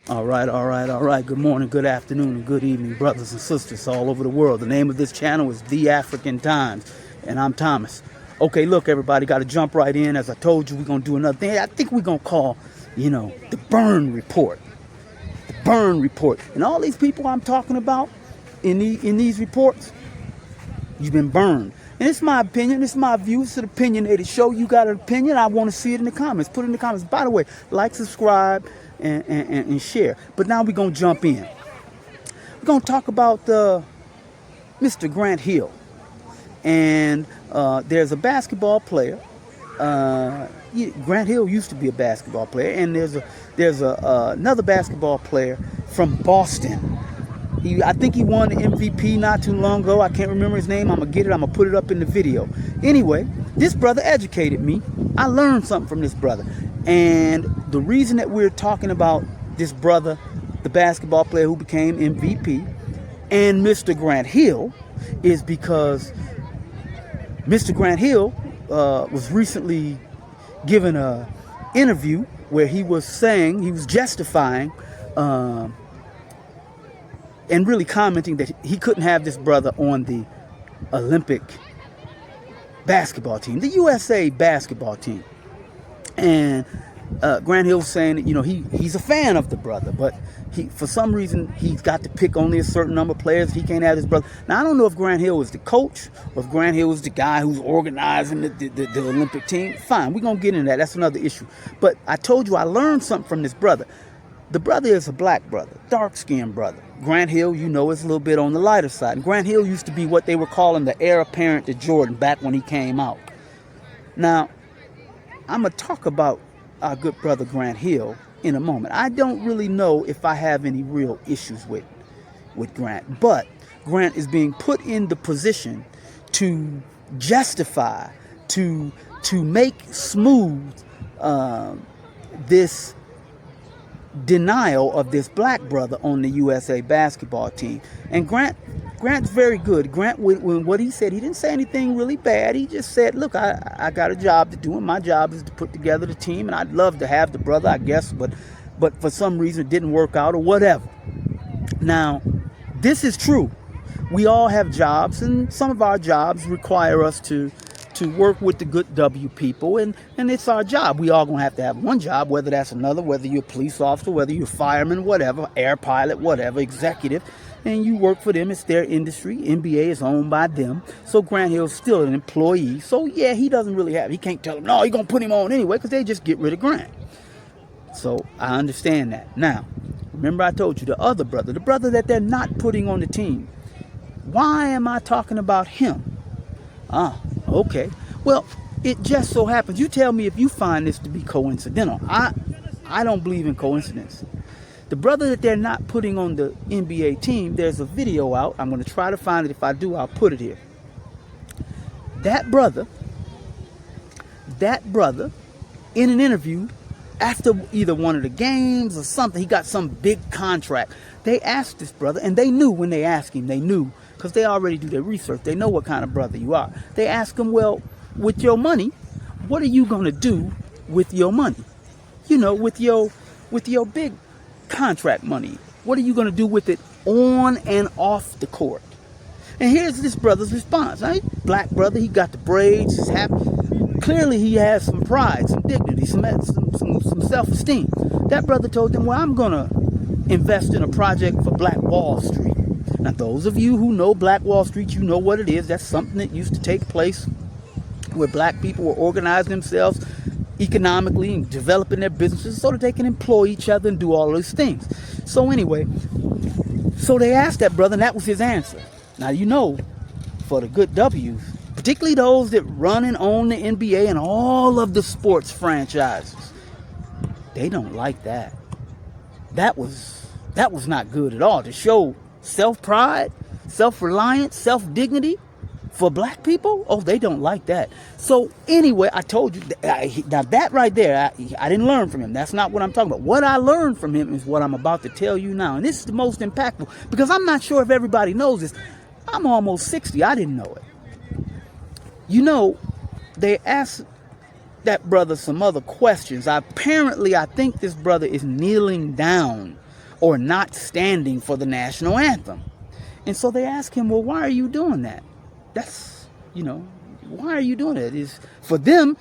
All right, all right, all right. Good morning, good afternoon, and good evening, brothers and sisters all over the world. The name of this channel is The African Times, and I'm Thomas. Okay, look, everybody, got to jump right in. As I told you, we're going to do another thing. I think we're going to call, the burn report. The burn report. And all these people I'm talking about in these reports, you've been burned. And it's my opinion, it's my view, it's an opinionated show. You got an opinion, I want to see it in the comments. Put it in the comments. By the way, like, subscribe, and share. But now we're going to jump in. We're going to talk about Mr. Grant Hill. And there's a basketball player. Grant Hill used to be a basketball player. And there's another basketball player from Boston. I think he won the MVP not too long ago. I can't remember his name. I'm going to get it. I'm going to put it up in the video. Anyway, this brother educated me. I learned something from this brother. And the reason that we're talking about this brother, the basketball player who became MVP, and Mr. Grant Hill, is because Mr. Grant Hill was recently given an interview where he was justifying and really commenting that he couldn't have this brother on the Olympic basketball team, the USA basketball team. And Grant Hill saying that, he's a fan of the brother, but for some reason he's got to pick only a certain number of players. He can't have his brother. Now, I don't know if Grant Hill is the coach or if Grant Hill is the guy who's organizing the Olympic team. Fine, we're going to get into that. That's another issue. But I told you I learned something from this brother. The brother is a black brother, dark-skinned brother. Grant Hill, is a little bit on the lighter side. And Grant Hill used to be what they were calling the heir apparent to Jordan back when he came out. Now, I'm going to talk about our good brother Grant Hill in a moment. I don't really know if I have any real issues with Grant, but Grant is being put in the position to justify, to make smooth this denial of this black brother on the USA basketball team. And Grant's very good. Grant, when what he said, he didn't say anything really bad. He just said, look, I got a job to do, and my job is to put together the team, and I'd love to have the brother, I guess, but for some reason it didn't work out or whatever. Now, this is true. We all have jobs, and some of our jobs require us to work with the good W people, and it's our job. We all gonna have to have one job, whether that's another, whether you're a police officer, whether you're a fireman, whatever, air pilot, whatever, executive, and you work for them. It's their industry. NBA is owned by them. So Grant Hill's still an employee. So yeah, he can't tell them, no, you're gonna put him on anyway, because they just get rid of Grant. So I understand that. Now, remember I told you the other brother, the brother that they're not putting on the team. Why am I talking about him? Okay. Well, it just so happens. You tell me if you find this to be coincidental. I don't believe in coincidence. The brother that they're not putting on the NBA team, there's a video out. I'm going to try to find it. If I do, I'll put it here. That brother, in an interview after either one of the games or something, he got some big contract. They asked this brother, and they knew when they asked him, they knew, because they already do their research. They know what kind of brother you are. They ask him, well, with your money, what are you going to do with your money? With your big contract money. What are you going to do with it on and off the court? And here's this brother's response. Right? Black brother, he got the braids, he's happy. Clearly he has some pride, some dignity, some self-esteem. That brother told them, well, I'm going to invest in a project for Black Wall Street. Now, those of you who know Black Wall Street, you know what it is. That's something that used to take place where black people were organizing themselves economically and developing their businesses so that they can employ each other and do all those things. So anyway, so they asked that brother, and that was his answer. Now, for the good W's, particularly those that run and own the NBA and all of the sports franchises, they don't like that. That was not good at all. To show self-pride, self-reliance, self-dignity for black people, they don't like that. So anyway, I told you, now that right there, I didn't learn from him. That's not what I'm talking about. What I learned from him is what I'm about to tell you now. And this is the most impactful, because I'm not sure if everybody knows this. I'm almost 60. I didn't know it. They asked that brother some other questions. I think this brother is kneeling down or not standing for the national anthem. And so they ask him, well, why are you doing that? That's, why are you doing that? Is for them,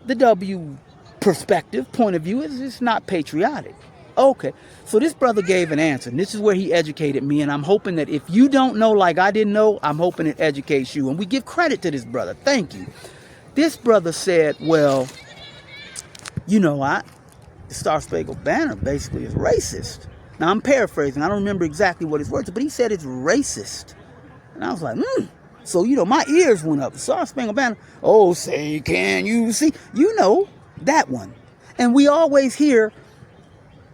the W perspective, point of view, is it's not patriotic. Okay, so this brother gave an answer, and this is where he educated me, and I'm hoping that if you don't know like I didn't know, I'm hoping it educates you. And we give credit to this brother. Thank you. This brother said, well, the Star Spangled Banner basically is racist. Now, I'm paraphrasing. I don't remember exactly what his words are, but he said it's racist. And I was like, So, my ears went up. The Star Spangled Banner, oh, say, can you see? That one. And we always hear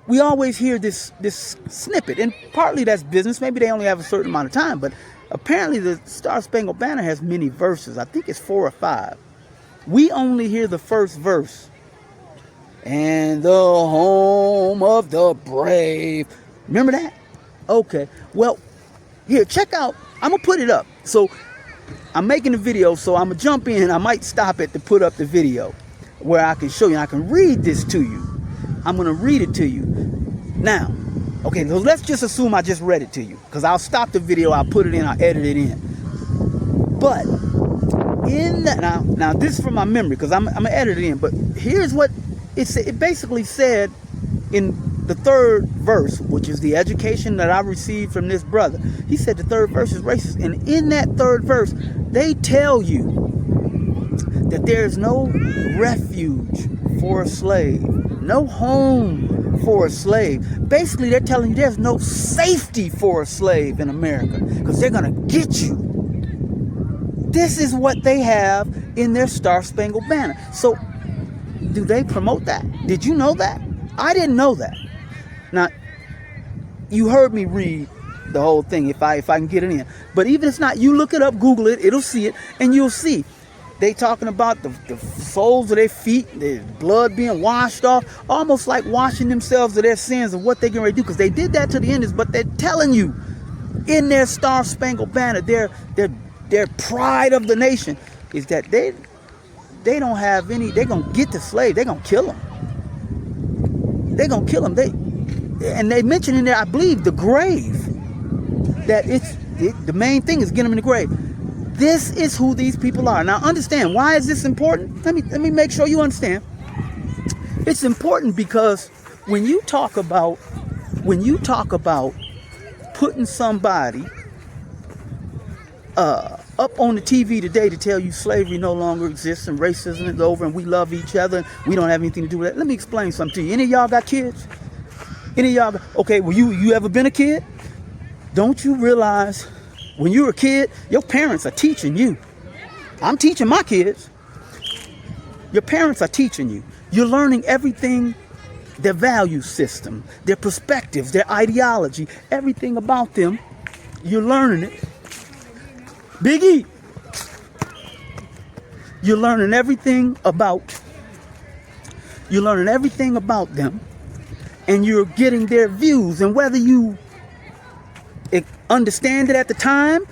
this snippet, and partly that's business. Maybe they only have a certain amount of time, but apparently the Star Spangled Banner has many verses. I think it's 4 or 5. We only hear the first verse. And the home of the brave. Remember that? Okay. Well, here, check out. I'm going to put it up. So I'm making a video, so I'm going to jump in. I might stop it to put up the video where I can show you. I can read this to you. I'm going to read it to you. Now, okay, so let's just assume I just read it to you, because I'll stop the video, I'll put it in, I'll edit it in. But in that, now this is from my memory, because I'm going to edit it in, but here's what it basically said in the 3rd verse, which is the education that I received from this brother. He said the 3rd verse is racist. And in that 3rd verse, they tell you that there's no refuge for a slave, no home for a slave. Basically, they're telling you there's no safety for a slave in America, because they're going to get you. This is what they have in their Star Spangled Banner. So, do they promote that? Did you know that? I didn't know that. Now, you heard me read the whole thing if I can get it in. But even if it's not, you look it up, Google it, it'll see it, and you'll see. They talking about the soles of their feet, the blood being washed off, almost like washing themselves of their sins and what they're going to do, because they did that to the Indians. But they're telling you in their Star Spangled Banner, their pride of the nation is that they don't have any. They're going to get the slave. They're going to kill them. They're going to kill them. And they mention in there, I believe, the grave. That the main thing is get them in the grave. This is who these people are. Now, understand, why is this important? Let me make sure you understand. It's important because when you talk about putting somebody up on the TV today to tell you slavery no longer exists and racism is over and we love each other and we don't have anything to do with that. Let me explain something to you. Any of y'all got kids? Okay, well, you ever been a kid? Don't you realize when you're a kid, your parents are teaching you. I'm teaching my kids. Your parents are teaching you. You're learning everything, their value system, their perspectives, their ideology, everything about them. You're learning it. Biggie, you're learning everything about them, and you're getting their views. And whether you understand it at the time,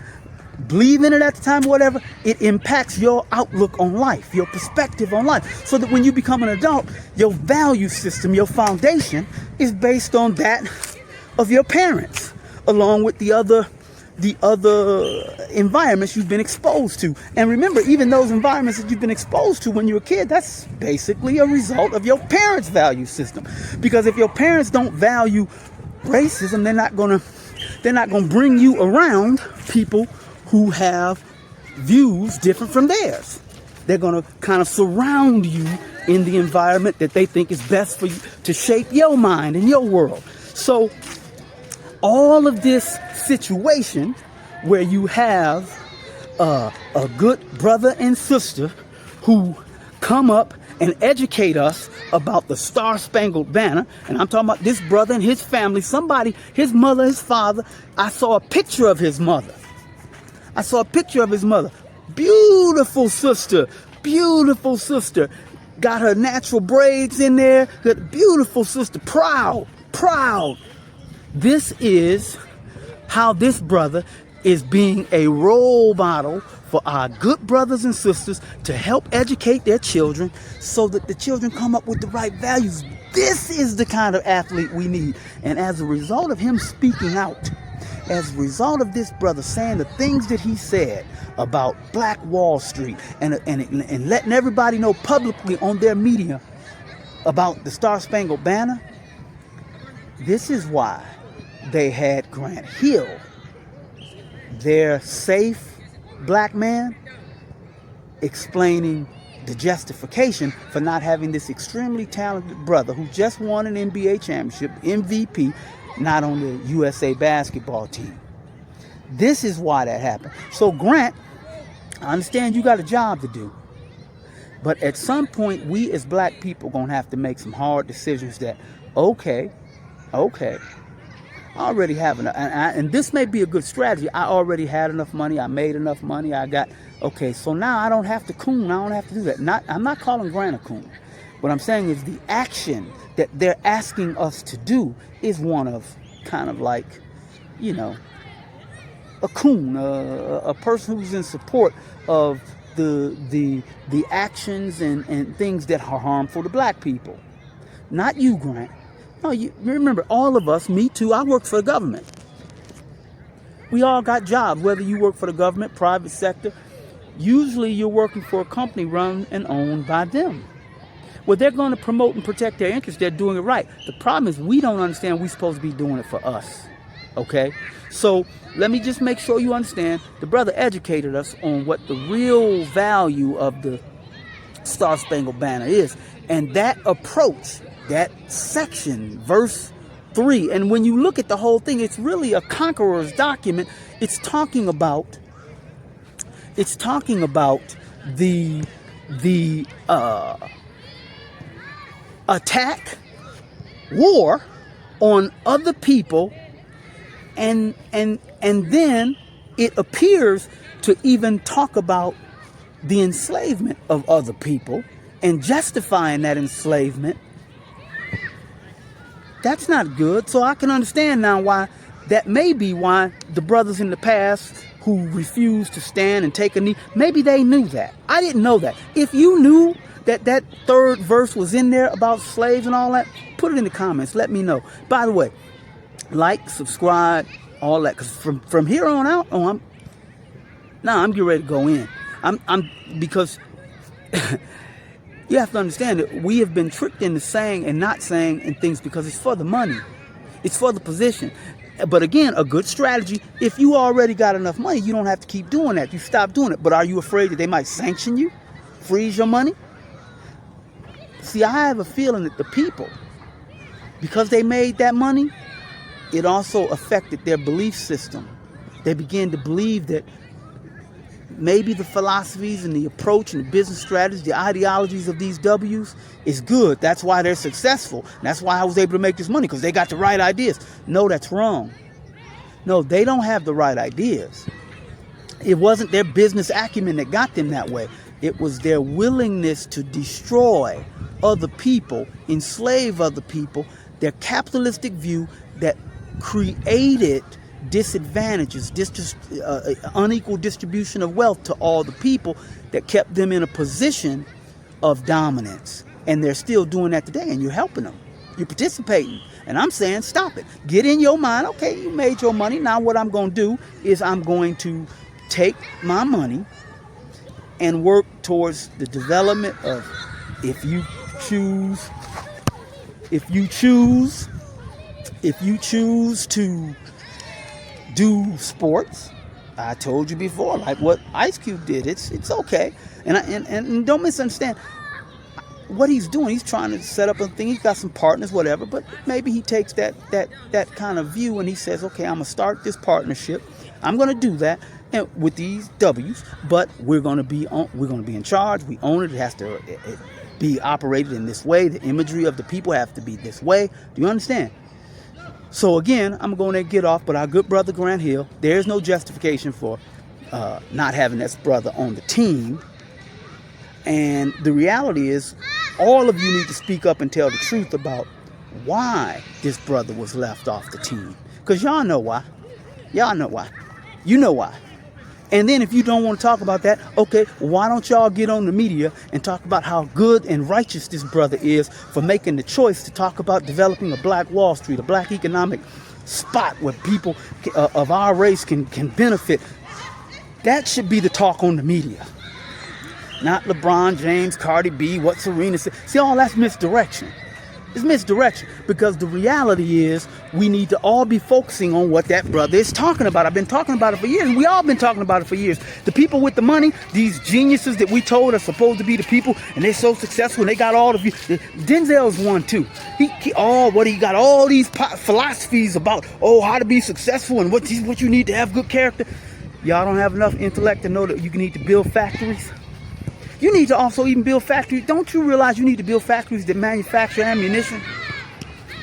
believe in it at the time, whatever, it impacts your outlook on life, your perspective on life. So that when you become an adult, your value system, your foundation is based on that of your parents, along with the other environments you've been exposed to. And remember, even those environments that you've been exposed to when you were a kid, that's basically a result of your parents' value system. Because if your parents don't value racism, they're not going to bring you around people who have views different from theirs. They're going to kind of surround you in the environment that they think is best for you to shape your mind and your world. So all of this situation where you have a good brother and sister who come up and educate us about the Star Spangled Banner, and I'm talking about this brother and his family, somebody, his mother, his father. I saw a picture of his mother. Beautiful sister, got her natural braids in there, beautiful sister, proud. This is how this brother is being a role model for our good brothers and sisters to help educate their children so that the children come up with the right values This is the kind of athlete we need. And as a result of him speaking out, as a result of this brother saying the things that he said about Black Wall Street and letting everybody know publicly on their media about the Star Spangled Banner, this is why they had Grant Hill, their safe black man, explaining the justification for not having this extremely talented brother who just won an NBA championship, MVP, not on the USA basketball team. This is why that happened. So Grant, I understand you got a job to do. But at some point, we as black people going to have to make some hard decisions that, okay, I already have enough. And this may be a good strategy. I already had enough money. I made enough money. So now I don't have to coon. I don't have to do that. I'm not calling Grant a coon. What I'm saying is the action that they're asking us to do is one of kind of like, a coon, a person who's in support of the actions and things that are harmful to black people. Not you, Grant. No, you remember, all of us, me too, I worked for the government. We all got jobs, whether you work for the government, private sector. Usually you're working for a company run and owned by them. Well, they're going to promote and protect their interests. They're doing it right. The problem is we don't understand we're supposed to be doing it for us. Okay? So let me just make sure you understand. The brother educated us on what the real value of the Star Spangled Banner is. And that approach, that section, verse 3, and when you look at the whole thing, it's really a conqueror's document. It's talking about the attack, war on other people, and then it appears to even talk about the enslavement of other people and justifying that enslavement. That's not good. So I can understand now why that may be why the brothers in the past who refused to stand and take a knee, maybe they knew that. I didn't know that. If you knew that third verse was in there about slaves and all that, put it in the comments. Let me know. By the way, like, subscribe, all that. Because from here on out, I'm getting ready to go in. Because you have to understand that we have been tricked into saying and not saying and things because it's for the money. It's for the position. But again, a good strategy, if you already got enough money, you don't have to keep doing that. You stop doing it. But are you afraid that they might sanction you? Freeze your money? See, I have a feeling that the people, because they made that money, it also affected their belief system. They began to believe that maybe the philosophies and the approach and the business strategies, the ideologies of these W's is good. That's why they're successful. And that's why I was able to make this money, because they got the right ideas. No, that's wrong. No, they don't have the right ideas. It wasn't their business acumen that got them that way. It was their willingness to destroy other people, enslave other people, their capitalistic view that created disadvantages, unequal distribution of wealth to all the people that kept them in a position of dominance. And they're still doing that today, and you're helping them. You're participating. And I'm saying, stop it. Get in your mind, okay, you made your money. Now what I'm going to do is I'm going to take my money and work towards the development of, if you choose to do sports, I told you before, like what Ice Cube did, it's okay. And don't misunderstand what he's doing. He's trying to set up a thing. He's got some partners, whatever, but maybe he takes that kind of view and he says, okay, I'm gonna start this partnership. I'm gonna do that and with these W's, but we're gonna be in charge. We own it. It has to be operated in this way. The imagery of the people have to be this way. Do you understand? So again, I'm going to get off, but our good brother Grant Hill, there's no justification for not having this brother on the team. And the reality is, all of you need to speak up and tell the truth about why this brother was left off the team. Because y'all know why. Y'all know why. You know why. And then if you don't want to talk about that, okay, why don't y'all get on the media and talk about how good and righteous this brother is for making the choice to talk about developing a black Wall Street, a black economic spot where people of our race can benefit. That should be the talk on the media. Not LeBron James, Cardi B, what Serena said. See, all that's misdirection. It's misdirection because the reality is we need to all be focusing on what that brother is talking about. I've been talking about it for years. We all been talking about it for years. The people with the money, these geniuses that we told are supposed to be the people, and they're so successful and they got all of you. Denzel's one too. He got all these philosophies about how to be successful and what you need to have good character. Y'all don't have enough intellect to know that you need to build factories. You need to also even build factories. Don't you realize you need to build factories that manufacture ammunition?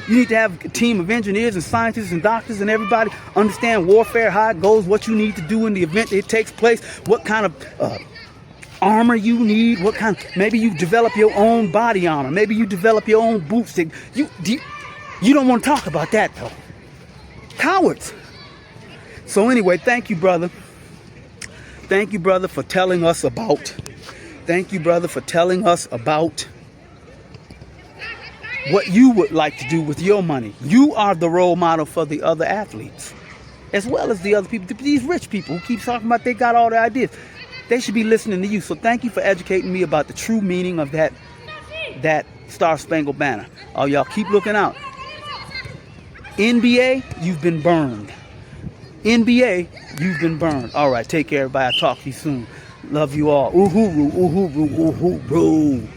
You need to have a team of engineers and scientists and doctors and everybody understand warfare, how it goes, what you need to do in the event it takes place, what kind of armor you need, maybe you develop your own body armor, maybe you develop your own boots. You don't want to talk about that though. Cowards. So anyway, thank you, brother. Thank you, brother, for telling us about. Thank you, brother, for telling us about what you would like to do with your money. You are the role model for the other athletes, as well as the other people, these rich people who keep talking about they got all their ideas. They should be listening to you. So thank you for educating me about the true meaning of that Star Spangled Banner. Oh, y'all keep looking out. NBA, you've been burned. NBA, you've been burned. All right, take care, everybody. I'll talk to you soon. Love you all. Ooh-hoo-roo, ooh-hoo-roo, ooh-hoo-roo.